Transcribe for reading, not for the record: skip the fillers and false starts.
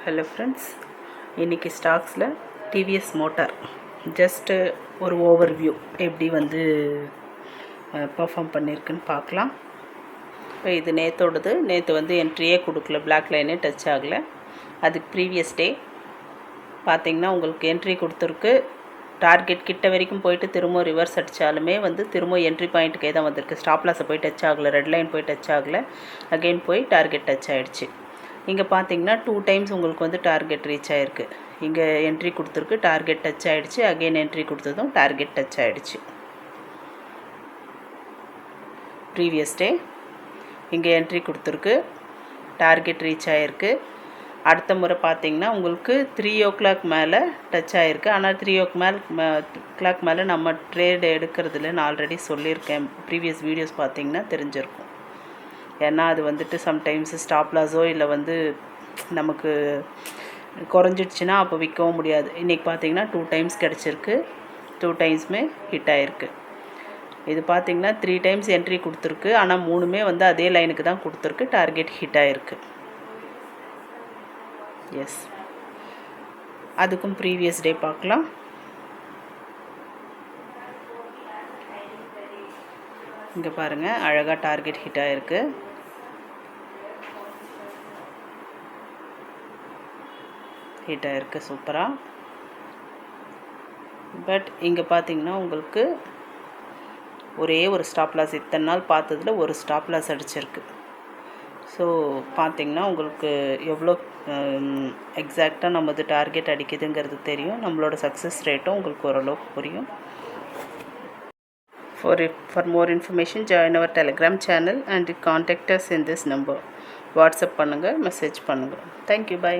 Hello friends, இன்றைக்கி ஸ்டாக்ஸில் TVS motor just ஒரு overview எப்படி வந்து பர்ஃபார்ம் பண்ணியிருக்குன்னு பார்க்கலாம். இப்போ இது நேற்று வந்து என்ட்ரியே கொடுக்கல, பிளாக் லைனே டச் ஆகலை. அதுக்கு ப்ரீவியஸ் டே பார்த்திங்கன்னா உங்களுக்கு என்ட்ரி கொடுத்துருக்கு. டார்கெட் கிட்ட வரைக்கும் போயிட்டு திரும்ப ரிவர்ஸ் அடித்தாலுமே வந்து திரும்ப என்ட்ரி பாயிண்ட்டுக்கே தான் வந்திருக்கு. ஸ்டாப் லாஸை போய் டச் ஆகலை, ரெட் லைன் போய் டச் ஆகலை, அகெயின் போய் டார்கெட் டச் ஆகிடுச்சு. இங்கே பார்த்தீங்கன்னா 2 டைம்ஸ் உங்களுக்கு வந்து டார்கெட் ரீச் ஆகிருக்கு. இங்கே என்ட்ரி கொடுத்துருக்கு, டார்கெட் டச் ஆகிடுச்சு, அகெயின் என்ட்ரி கொடுத்ததும் டார்கெட் டச் ஆகிடுச்சு. ப்ரீவியஸ் டே இங்கே என்ட்ரி கொடுத்துருக்கு, டார்கெட் ரீச் ஆகிருக்கு. அடுத்த முறை பார்த்திங்கன்னா உங்களுக்கு 3 o'clock மேலே டச் ஆகிருக்கு. ஆனால் 3 o'clock மேலே நம்ம ட்ரேடு எடுக்கிறதுல நான் ஆல்ரெடி சொல்லியிருக்கேன். ப்ரீவியஸ் வீடியோஸ் பார்த்திங்கன்னா தெரிஞ்சிருக்கும். ஏன்னா அது வந்துட்டு சம்டைம்ஸ் ஸ்டாப் லாஸோ இல்லை வந்து நமக்கு குறைஞ்சிடுச்சுன்னா அப்போ விற்கவும் முடியாது. இன்றைக்கி பார்த்திங்கன்னா 2 டைம்ஸ் கிடச்சிருக்கு, 2 டைம்ஸுமே ஹிட் ஆகிருக்கு. இது பார்த்திங்கன்னா 3 டைம்ஸ் என்ட்ரி கொடுத்துருக்கு, ஆனால் 3மே வந்து அதே லைனுக்கு தான் கொடுத்துருக்கு, டார்கெட் ஹிட் ஆகிருக்கு. எஸ், அதுக்கும் ப்ரீவியஸ் டே பார்க்கலாம். இங்கே பாருங்கள், அழகாக டார்கெட் ஹிட் ஆகிருக்கு. ஹிட் ஆகிருக்கு சூப்பராக. பட் இங்கே பார்த்தீங்கன்னா உங்களுக்கு ஒரே ஒரு ஸ்டாப் லாஸ், இத்தனை நாள் பார்த்ததில் ஒரு ஸ்டாப் லாஸ் அடிச்சிருக்கு. ஸோ பார்த்திங்கன்னா உங்களுக்கு எவ்வளோ எக்ஸாக்டாக நம்மது டார்கெட் அடிக்குதுங்கிறது தெரியும். நம்மளோட சக்ஸஸ் ரேட்டும் உங்களுக்கு ஓரளவுக்கு புரியும். For more information, join our Telegram channel and contact us in this number. WhatsApp பண்ணுங்கள், மெசேஜ் பண்ணுங்கள். Thank you, by.